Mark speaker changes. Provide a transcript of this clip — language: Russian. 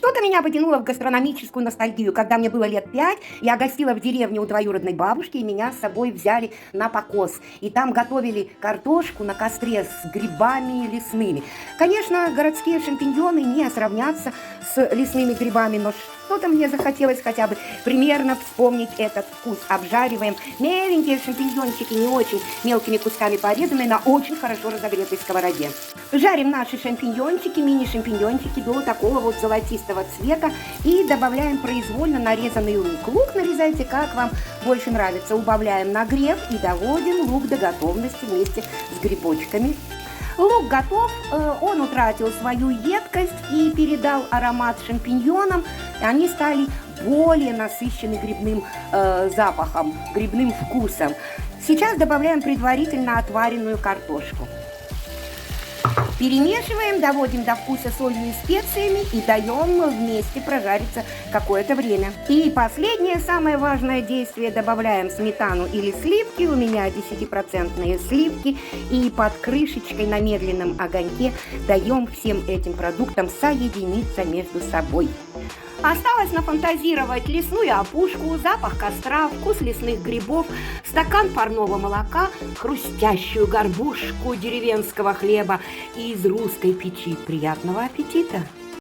Speaker 1: Что-то меня потянуло в гастрономическую ностальгию. Когда мне было лет 5, я гостила в деревне у двоюродной бабушки, и меня с собой взяли на покос. И там готовили картошку на костре с грибами лесными. Конечно, городские шампиньоны не сравнятся с лесными грибами, но что-то мне захотелось хотя бы примерно вспомнить этот вкус. Обжариваем меленькие шампиньончики, не очень мелкими кусками порезанные, на очень хорошо разогретой сковороде. Жарим наши шампиньончики, мини-шампиньончики до такого вот золотистого цвета и добавляем произвольно нарезанный лук. Лук нарезайте как вам больше нравится. Убавляем нагрев и доводим лук до готовности вместе с грибочками. Лук готов, он утратил свою едкость и передал аромат шампиньонам. Они стали более насыщены грибным запахом, грибным вкусом. Сейчас добавляем предварительно отваренную картошку. Перемешиваем, доводим до вкуса солью и специями и даем вместе прожариться какое-то время. И последнее, самое важное действие, добавляем сметану или сливки. У меня 10% сливки. И под крышечкой на медленном огоньке даем всем этим продуктам соединиться между собой. Осталось нафантазировать лесную опушку, запах костра, вкус лесных грибов, стакан парного молока, хрустящую горбушку деревенского хлеба и из русской печи. Приятного аппетита!